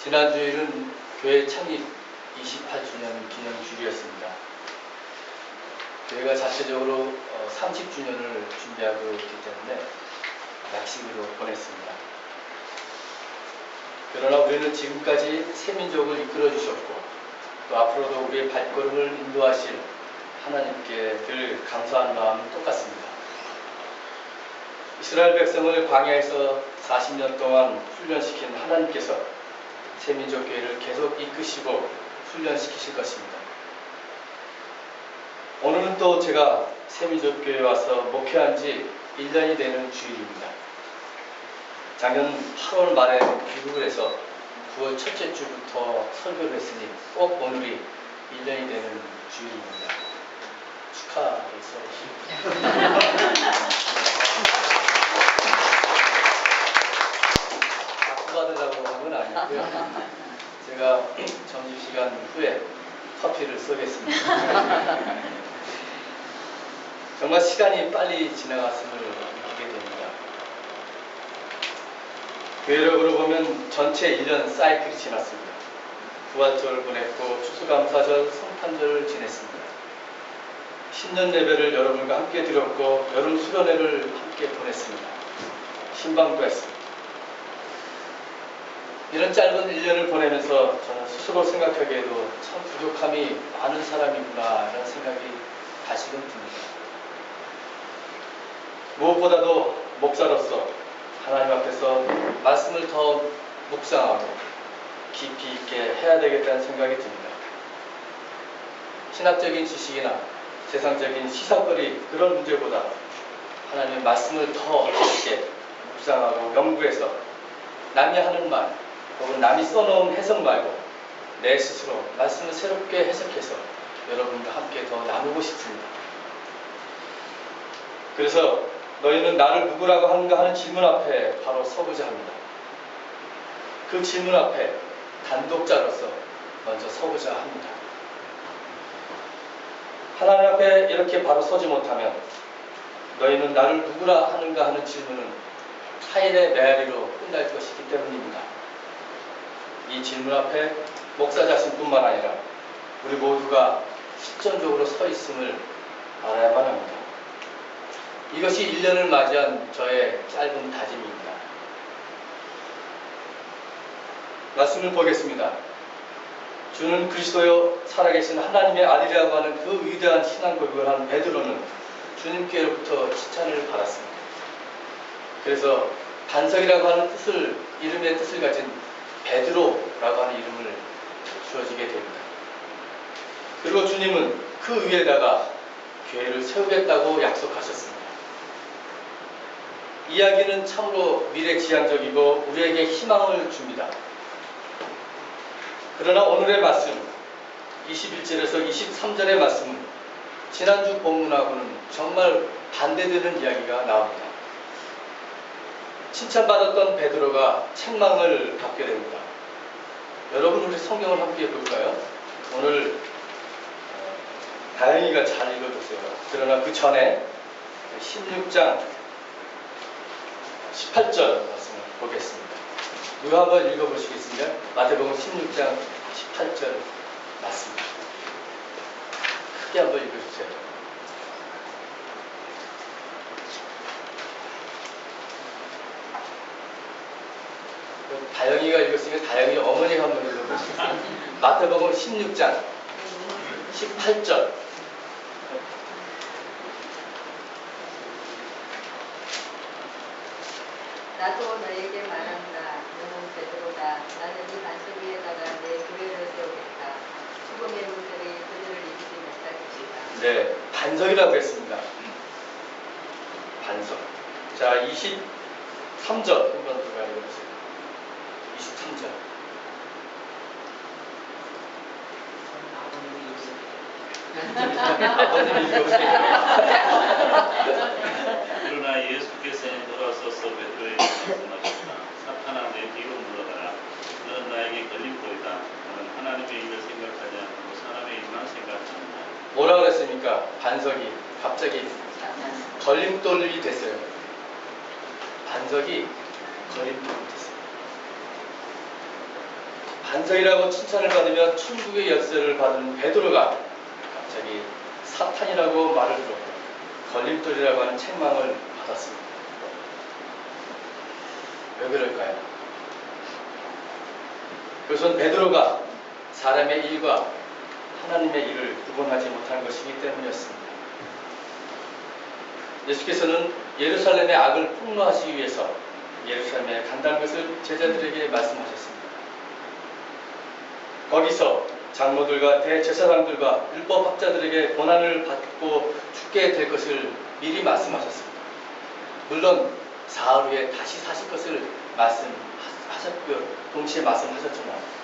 지난 주일은 교회 창립 28주년 기념주일이었습니다. 교회가 자체적으로 30주년을 준비하고 있기 때문에 약식으로 보냈습니다. 그러나 우리는 지금까지 세민족을 이끌어 주셨고 또 앞으로도 우리의 발걸음을 인도하실 하나님께 늘 감사한 마음이 똑같습니다. 이스라엘 백성을 광야에서 40년 동안 훈련시킨 하나님께서 세민족 교회를 계속 이끄시고 훈련시키실 것입니다. 오늘은 또 제가 세민족 교회에 와서 목회한 지 1년이 되는 주일입니다. 작년 8월 말에 미국을 해서 9월 첫째 주부터 설교를 했으니 꼭 오늘이 1년이 되는 주일입니다. 축하드립니다. 받으려고 한 건 아니고요. 제가 점심시간 후에 커피를 쏘겠습니다. 정말 시간이 빨리 지나갔음을 느끼게 됩니다. 교회력으로 보면 전체 1년 사이클이 지났습니다. 부활절을 보냈고 추수감사절, 성탄절을 지냈습니다. 신년 예배를 여러분과 함께 드렸고 여름 수련회를 함께 보냈습니다. 신방도 했습니다. 이런 짧은 1년을 보내면서 저는 스스로 생각하기에도 참 부족함이 많은 사람이구나 이런 생각이 다시금 듭니다. 무엇보다도 목사로서 하나님 앞에서 말씀을 더 묵상하고 깊이 있게 해야 되겠다는 생각이 듭니다. 신학적인 지식이나 세상적인 시사거리 그런 문제보다 하나님의 말씀을 더 깊게 묵상하고 연구해서 남이 하는 말 혹은 남이 써놓은 해석 말고 내 스스로 말씀을 새롭게 해석해서 여러분과 함께 더 나누고 싶습니다. 그래서 너희는 나를 누구라고 하는가 하는 질문 앞에 바로 서보자 합니다. 그 질문 앞에 단독자로서 먼저 서보자 합니다. 하나님 앞에 이렇게 바로 서지 못하면 너희는 나를 누구라 하는가 하는 질문은 타인의 메아리로 끝날 것이기 때문입니다. 이 질문 앞에 목사 자신뿐만 아니라 우리 모두가 실전적으로 서 있음을 알아야만 합니다. 이것이 1년을 맞이한 저의 짧은 다짐입니다. 말씀을 보겠습니다. 주는 그리스도요 살아계신 하나님의 아들이라고 하는 그 위대한 신앙 고백을 한 베드로는 주님께로부터 칭찬을 받았습니다. 그래서 반석이라고 하는 이름의 뜻을 가진 베드로라고 하는 이름을 주어지게 됩니다. 그리고 주님은 그 위에다가 교회를 세우겠다고 약속하셨습니다. 이야기는 참으로 미래지향적이고 우리에게 희망을 줍니다. 그러나 오늘의 말씀 21절에서 23절의 말씀은 지난주 본문하고는 정말 반대되는 이야기가 나옵니다. 칭찬받았던 베드로가 책망을 받게 됩니다. 여러분 우리 성경을 함께 볼까요? 오늘 다영이가 잘 읽어줬어요. 그러나 그 전에 16장 18절 말씀을 보겠습니다. 누가 한번 읽어보시겠습니까? 마태복음 16장 18절 말씀 크게 한번 읽어주세요. 다영이가 읽었으니까 다영이 어머니가 한번 읽어보시겠어요? 마태복음 16장 18절 나도 너에게 말한다. 너는 베드로다. 나는 이 반석 위에다가 내 교회를 세우겠다. 죽음의 문들이 그들을 이기지 못할 것이다. 네, 반석이라고 했습니다. 반석. 자, 23절 한번 누가 읽어보세요. 23절. 아버님이 읽어보세요. 그러나 예수께서는 돌아서서 베드로에게 말씀하셨다. 사탄아 내 뒤로 물러가라. 너는 나에게 걸림돌이다. 너는 하나님의 일을 생각하지 않고 사람의 일만 생각한다. 뭐라고 그랬습니까? 반석이 갑자기 걸림돌이 됐어요. 반석이 걸림돌이 됐어요. 반석이라고 칭찬을 받으며 천국의 열쇠를 받은 베드로가 갑자기 사탄이라고 말을 들었고 걸림돌이라고 하는 책망을 받았습니다. 왜 그럴까요? 그것은 베드로가 사람의 일과 하나님의 일을 구분하지 못한 것이기 때문이었습니다. 예수께서는 예루살렘의 악을 폭로하시기 위해서 예루살렘에 간다는 것을 제자들에게 말씀하셨습니다. 거기서 장로들과 대제사장들과 율법학자들에게 고난을 받고 죽게 될 것을 미리 말씀하셨습니다. 물론 사흘 후에 다시 사실 것을 말씀하셨고요. 동시에 말씀하셨지만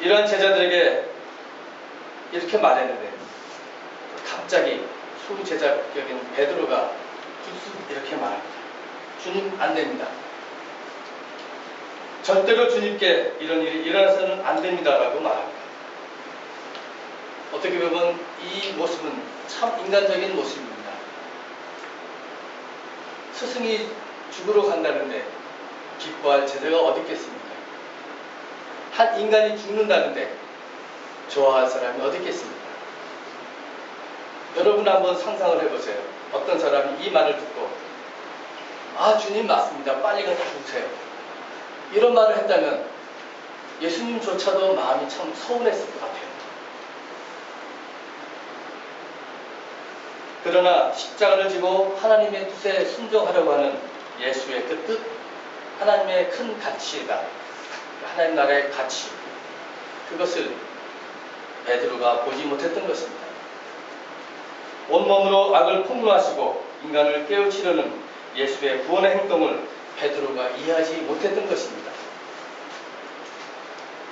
이러한 제자들에게 이렇게 말했는데 갑자기 수제자격인 베드로가 불쑥 이렇게 말합니다. 주님, 안 됩니다. 절대로 주님께 이런 일이 일어나서는 안 됩니다라고 말합니다. 어떻게 보면 이 모습은 참 인간적인 모습입니다. 스승이 죽으러 간다는데 기뻐할 제자가 어디 있겠습니까? 한 인간이 죽는다는데 좋아할 사람이 어디 있겠습니까? 여러분 한번 상상을 해보세요. 어떤 사람이 이 말을 듣고 아, 주님 맞습니다. 빨리 가서 죽으세요. 이런 말을 했다면 예수님조차도 마음이 참 서운했을 것 같아요. 그러나 십자가를 지고 하나님의 뜻에 순종하려고 하는 예수의 그 뜻, 하나님의 큰 가치가 하나님 나라의 가치, 그것을 베드로가 보지 못했던 것입니다. 온몸으로 악을 폭로하시고 인간을 깨우치려는 예수의 구원의 행동을 베드로가 이해하지 못했던 것입니다.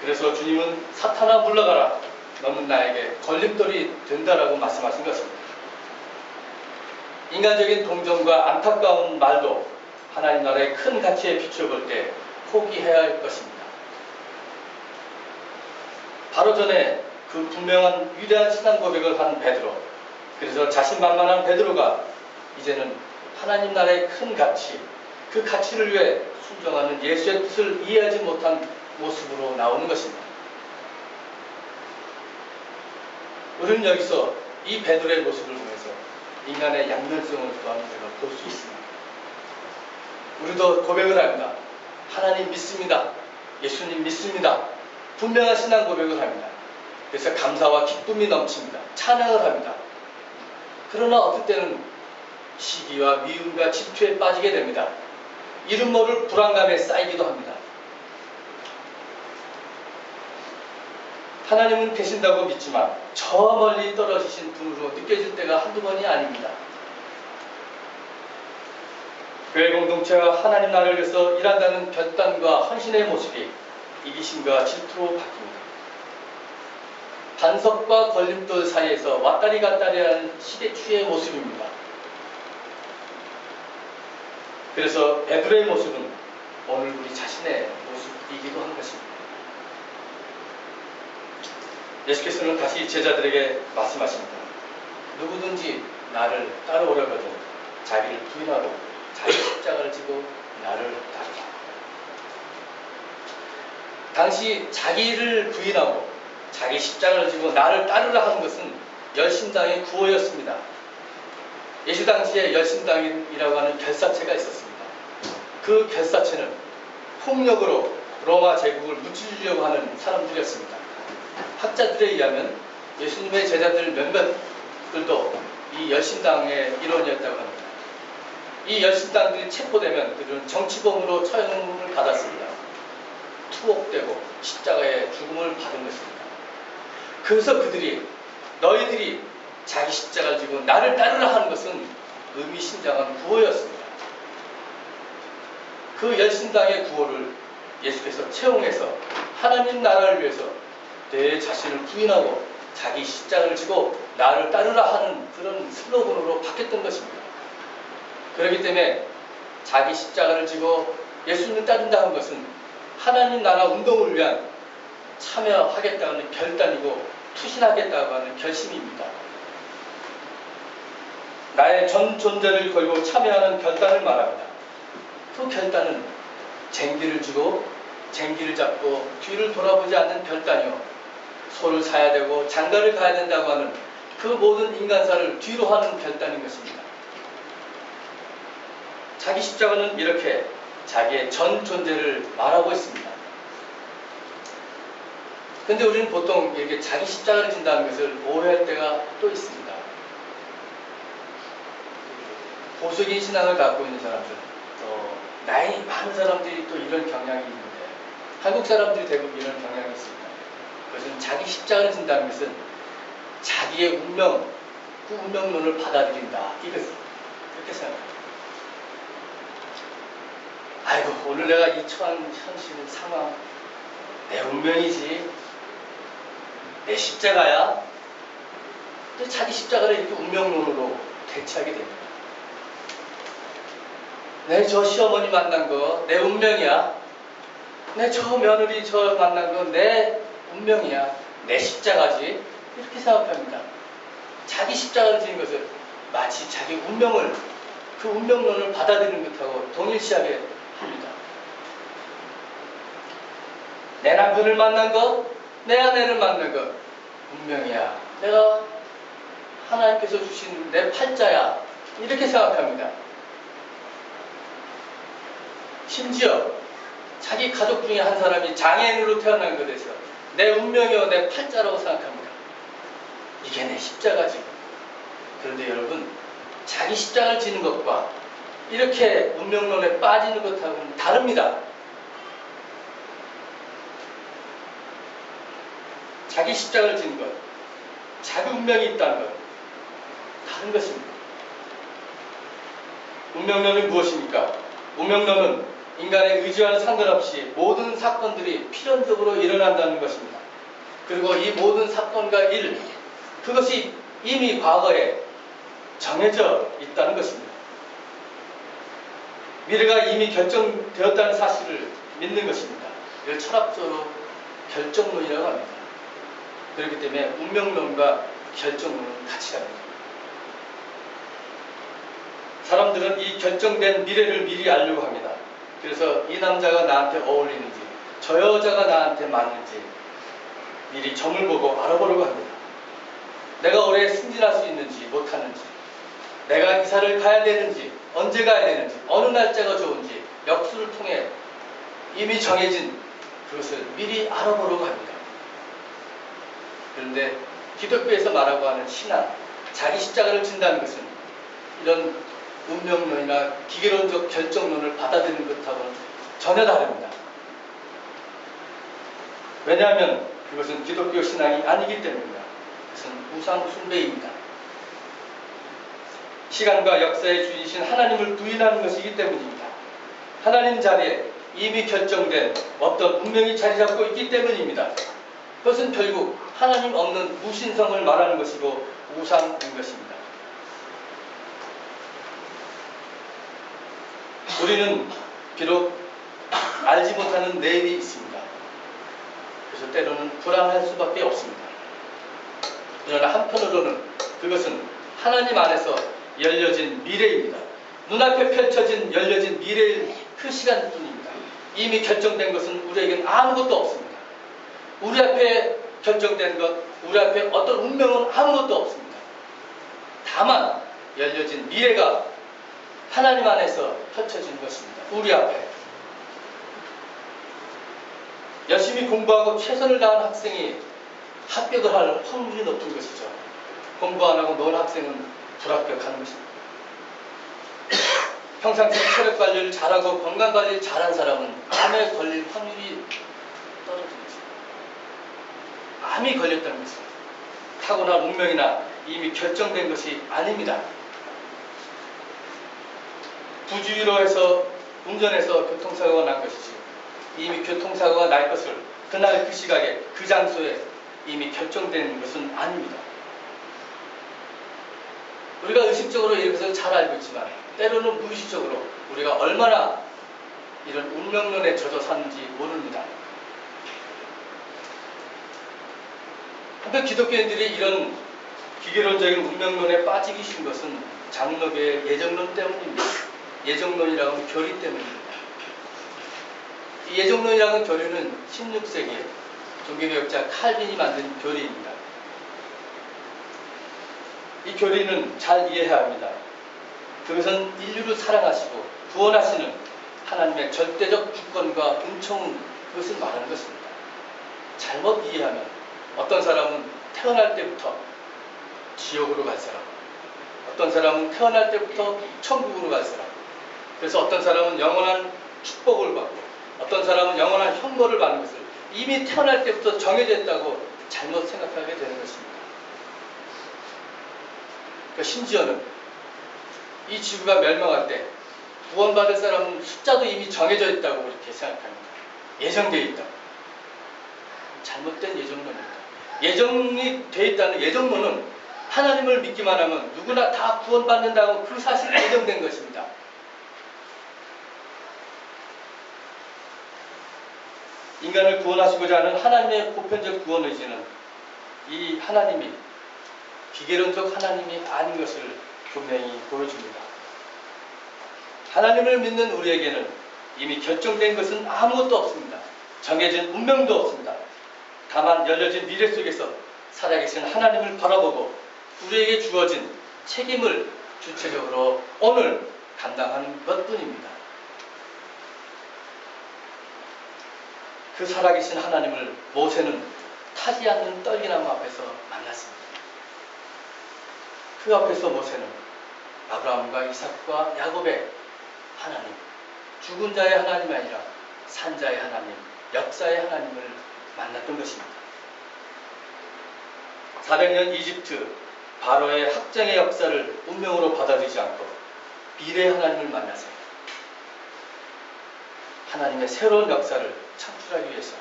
그래서 주님은 사탄아 물러가라, 너는 나에게 걸림돌이 된다라고 말씀하신 것입니다. 인간적인 동정과 안타까운 말도 하나님 나라의 큰 가치에 비춰볼 때 포기해야 할 것입니다. 바로 전에 그 분명한 위대한 신앙 고백을 한 베드로, 그래서 자신만만한 베드로가 이제는 하나님 나라의 큰 가치, 그 가치를 위해 순종하는 예수의 뜻을 이해하지 못한 모습으로 나오는 것입니다. 우리는 여기서 이 베드로의 모습을 보면서 인간의 양면성을 또한 우리가 볼 수 있습니다. 우리도 고백을 합니다. 하나님 믿습니다. 예수님 믿습니다. 분명한 신앙 고백을 합니다. 그래서 감사와 기쁨이 넘칩니다. 찬양을 합니다. 그러나 어떨 때는 시기와 미움과 질투에 빠지게 됩니다. 이름 모를 불안감에 쌓이기도 합니다. 하나님은 계신다고 믿지만 저 멀리 떨어지신 분으로 느껴질 때가 한두 번이 아닙니다. 교회 공동체와 하나님 나라를 위해서 일한다는 결단과 헌신의 모습이 이기심과 질투로 바뀝니다. 반석과 걸림돌 사이에서 왔다리 갔다리 하는 시대추의 모습입니다. 그래서 베드로의 모습은 오늘 우리 자신의 모습이기도 한 것입니다. 예수께서는 다시 제자들에게 말씀하십니다. 누구든지 나를 따라오려거든 자기를 부인하고 자기 십자가를 지고 나를 따르라. 당시 자기를 부인하고 자기 십자가를 지고 나를 따르라 하는 것은 열심당의 구호였습니다. 예수 당시에 열심당이라고 하는 결사체가 있었습니다. 그 결사체는 폭력으로 로마 제국을 무찌르려고 하는 사람들이었습니다. 학자들에 의하면 예수님의 제자들 몇몇들도 이 열심당의 일원이었다고 합니다. 이 열심당들이 체포되면 그들은 정치범으로 처형을 받았습니다. 투옥되고 십자가의 죽음을 받은 것입니다. 그래서 그들이 너희들이 자기 십자가를 지고 나를 따르라 하는 것은 의미심장한 구호였습니다. 그 열심당의 구호를 예수께서 채용해서 하나님 나라를 위해서 내 자신을 부인하고 자기 십자가를 지고 나를 따르라 하는 그런 슬로건으로 바뀌었던 것입니다. 그렇기 때문에 자기 십자가를 지고 예수님을 따른다는 것은 하나님 나라 운동을 위한 참여하겠다는 결단이고 투신하겠다고 하는 결심입니다. 나의 전 존재를 걸고 참여하는 결단을 말합니다. 그 결단은 쟁기를 쥐고 쟁기를 잡고 뒤를 돌아보지 않는 결단이요. 소를 사야 되고 장가를 가야 된다고 하는 그 모든 인간사를 뒤로 하는 결단인 것입니다. 자기 십자가는 이렇게 자기의 전 존재를 말하고 있습니다. 근데 우리는 보통 이렇게 자기 십자가를 진다는 것을 오해할 때가 또 있습니다. 보수적인 신앙을 갖고 있는 사람들, 또 나이 많은 사람들이 또 이런 경향이 있는데 한국 사람들이 대부분 이런 경향이 있습니다. 그것은 자기 십자가를 진다는 것은 자기의 운명, 그 운명론을 받아들인다. 이것을 그렇게 생각합니다. 아이고 오늘 내가 이 처한 현실 상황 내 운명이지 내 십자가야. 또 자기 십자가를 이렇게 운명론으로 대체하게 됩니다. 내 저 시어머니 만난 거 내 운명이야. 내 저 며느리 저 만난 거 내 운명이야. 내 십자가지. 이렇게 생각합니다. 자기 십자가를 지는 것을 마치 자기 운명을 그 운명론을 받아들이는 것하고 동일시하게 합니다. 내 남편을 만난 것, 내 아내를 만난 것 운명이야. 내가 하나님께서 주신 내 팔자야. 이렇게 생각합니다. 심지어 자기 가족 중에 한 사람이 장애인으로 태어난 것에 대해서 내 운명이요 내 팔자라고 생각합니다. 이게 내 십자가지. 그런데 여러분 자기 십자가를 지는 것과 이렇게 운명론에 빠지는 것하고는 다릅니다. 자기 십자가를 지는 것, 자기 운명이 있다는 것 다른 것입니다. 운명론이 무엇입니까? 운명론은 인간의 의지와는 상관없이 모든 사건들이 필연적으로 일어난다는 것입니다. 그리고 이 모든 사건과 일, 그것이 이미 과거에 정해져 있다는 것입니다. 미래가 이미 결정되었다는 사실을 믿는 것입니다. 이걸 철학적으로 결정론이라고 합니다. 그렇기 때문에 운명론과 결정론은 같이 갑니다. 사람들은 이 결정된 미래를 미리 알려고 합니다. 그래서 이 남자가 나한테 어울리는지 저 여자가 나한테 맞는지 미리 점을 보고 알아보려고 합니다. 내가 올해 승진할 수 있는지 못하는지, 내가 이사를 가야 되는지 언제 가야 되는지 어느 날짜가 좋은지 역수를 통해 이미 정해진 그것을 미리 알아보려고 합니다. 그런데 기독교에서 말하고 하는 신앙, 자기 십자가를 진다는 것은 이런 운명론이나 기계론적 결정론을 받아들이는 것하고는 전혀 다릅니다. 왜냐하면 그것은 기독교 신앙이 아니기 때문입니다. 그것은 우상 숭배입니다. 시간과 역사의 주인이신 하나님을 부인하는 것이기 때문입니다. 하나님 자리에 이미 결정된 어떤 운명이 자리 잡고 있기 때문입니다. 그것은 결국 하나님 없는 무신성을 말하는 것이고 우상인 것입니다. 우리는 비록 알지 못하는 내일이 있습니다. 그래서 때로는 불안할 수밖에 없습니다. 그러나 한편으로는 그것은 하나님 안에서 열려진 미래입니다. 눈앞에 펼쳐진 열려진 미래의 그 시간뿐입니다. 이미 결정된 것은 우리에겐 아무것도 없습니다. 우리 앞에 결정된 것, 우리 앞에 어떤 운명은 아무것도 없습니다. 다만 열려진 미래가 하나님 안에서 펼쳐진 것입니다. 우리 앞에. 열심히 공부하고 최선을 다한 학생이 합격을 할 확률이 높은 것이죠. 공부 안 하고 논 학생은 불합격하는 것입니다. 평상시 체력 관리를 잘하고 건강 관리를 잘한 사람은 암에 걸릴 확률이 떨어진 것입니다. 암이 걸렸다는 것입니다. 타고난 운명이나 이미 결정된 것이 아닙니다. 부주의로 해서 운전해서 교통사고가 난 것이지 이미 교통사고가 날 것을 그날 그 시각에 그 장소에 이미 결정된 것은 아닙니다. 우리가 의식적으로 이것을 잘 알고 있지만 때로는 무의식적으로 우리가 얼마나 이런 운명론에 젖어 사는지 모릅니다. 근데 기독교인들이 이런 기계론적인 운명론에 빠지기 쉬운 것은 장로교의 예정론 때문입니다. 예정론이라고 하면 교리 때문입니다. 이 이 예정론이라는 교리는 16세기에 종교개혁자 칼빈이 만든 교리입니다. 이 교리는 잘 이해해야 합니다. 그것은 인류를 사랑하시고 구원하시는 하나님의 절대적 주권과 은총, 그것을 말하는 것입니다. 잘못 이해하면 어떤 사람은 태어날 때부터 지옥으로 갈 사람, 어떤 사람은 태어날 때부터 천국으로 갈 사람, 그래서 어떤 사람은 영원한 축복을 받고 어떤 사람은 영원한 형벌을 받는 것을 이미 태어날 때부터 정해져 있다고 잘못 생각하게 되는 것입니다. 그러니까 심지어는 이 지구가 멸망할 때 구원받을 사람은 숫자도 이미 정해져 있다고 그렇게 생각합니다. 예정되어 있다. 잘못된 예정론입니다. 예정이 되어 있다는 예정론은 하나님을 믿기만 하면 누구나 다 구원받는다고 그 사실이 예정된 것입니다. 인간을 구원하시고자 하는 하나님의 보편적 구원 의지는 이 하나님이 비계론적 하나님이 아닌 것을 분명히 보여줍니다. 하나님을 믿는 우리에게는 이미 결정된 것은 아무것도 없습니다. 정해진 운명도 없습니다. 다만 열려진 미래 속에서 살아계신 하나님을 바라보고 우리에게 주어진 책임을 주체적으로 오늘 감당하는 것뿐입니다. 그 살아계신 하나님을 모세는 타지 않는 떨기나무 앞에서 만났습니다. 그 앞에서 모세는 아브라함과 이삭과 야곱의 하나님, 죽은 자의 하나님이 아니라 산 자의 하나님, 역사의 하나님을 만났던 것입니다. 400년 이집트 바로의 학장의 역사를 운명으로 받아들이지 않고 미래의 하나님을 만나서 하나님의 새로운 역사를 창출하기 위해서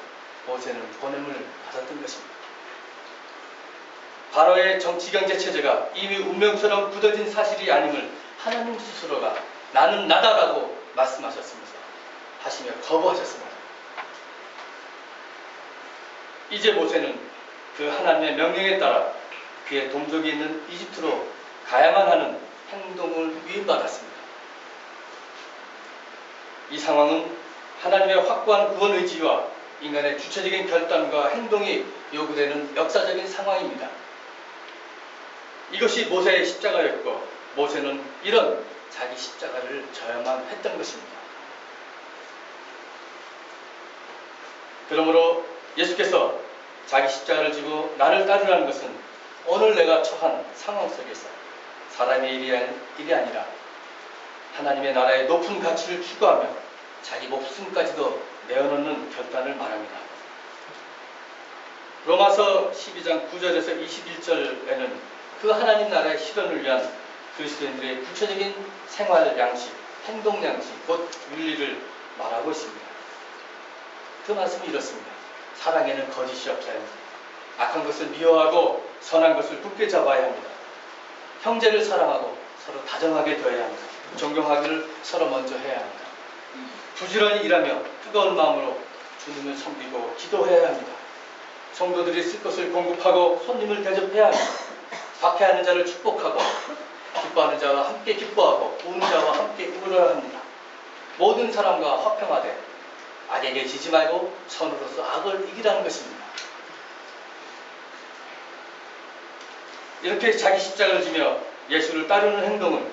모세는 보냄을 받았던 것입니다. 바로의 정치경제 체제가 이미 운명처럼 굳어진 사실이 아님을 하나님 스스로가 나는 나다라고 말씀하셨으면서 하시며 거부하셨습니다. 이제 모세는 그 하나님의 명령에 따라 그의 동족이 있는 이집트로 가야만 하는 행동을 위임받았습니다. 이 상황은 하나님의 확고한 구원 의지와 인간의 주체적인 결단과 행동이 요구되는 역사적인 상황입니다. 이것이 모세의 십자가였고 모세는 이런 자기 십자가를 져야만 했던 것입니다. 그러므로 예수께서 자기 십자가를 지고 나를 따르라는 것은 오늘 내가 처한 상황 속에서 사람의 일이 아니라 하나님의 나라의 높은 가치를 추구하며 자기 목숨까지도 내어놓는 결단을 말합니다. 로마서 12장 9절에서 21절에는 그 하나님 나라의 실현을 위한 그리스도인들의 구체적인 생활 양식, 행동 양식, 곧 윤리를 말하고 있습니다. 그 말씀이 이렇습니다. 사랑에는 거짓이 없어야 합니다. 악한 것을 미워하고 선한 것을 굳게 잡아야 합니다. 형제를 사랑하고 서로 다정하게 대해야 합니다. 존경하기를 서로 먼저 해야 합니다. 부지런히 일하며 뜨거운 마음으로 주님을 섬기고 기도해야 합니다. 성도들이 쓸 것을 공급하고 손님을 대접해야 합니다. 박해하는 자를 축복하고 기뻐하는 자와 함께 기뻐하고 우는 자와 함께 울어야 합니다. 모든 사람과 화평하되 악에게 지지 말고 선으로서 악을 이기라는 것입니다. 이렇게 자기 십자가를 지며 예수를 따르는 행동은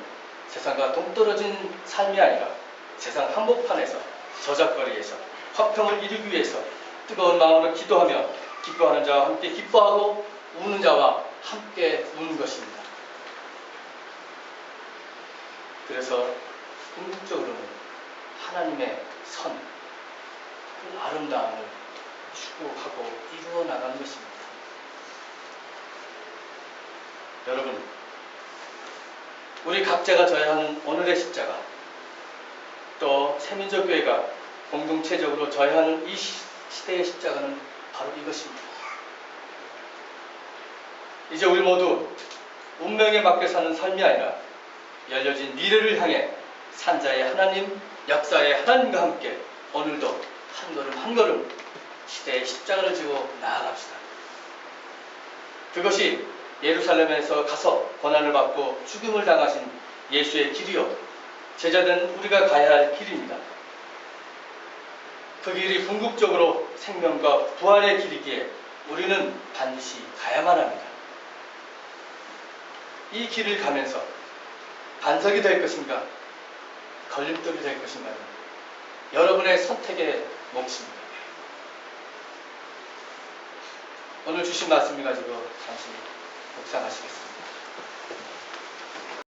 세상과 동떨어진 삶이 아니라 세상 한복판에서 저작거리에서 화평을 이루기 위해서 뜨거운 마음으로 기도하며 기뻐하는 자와 함께 기뻐하고 우는 자와 함께 우는 것입니다. 그래서 궁극적으로는 하나님의 선, 그 아름다움을 추구하고 이루어 나가는 것입니다. 여러분, 우리 각자가 져야 하는 오늘의 십자가, 또 새민족교회가 공동체적으로 져야 하는 이 시대의 십자가는 바로 이것입니다. 이제 우리 모두 운명에 맡겨 사는 삶이 아니라 열려진 미래를 향해 산자의 하나님, 역사의 하나님과 함께 오늘도 한 걸음 한 걸음 시대의 십자가를 지고 나아갑시다. 그것이 예루살렘에서 가서 고난을 받고 죽임을 당하신 예수의 길이요 제자된 우리가 가야 할 길입니다. 그 길이 궁극적으로 생명과 부활의 길이기에 우리는 반드시 가야만 합니다. 이 길을 가면서 반석이 될 것인가, 걸림돌이 될 것인가는 여러분의 선택의 몫입니다. 오늘 주신 말씀을 가지고 잠시 묵상하시겠습니다.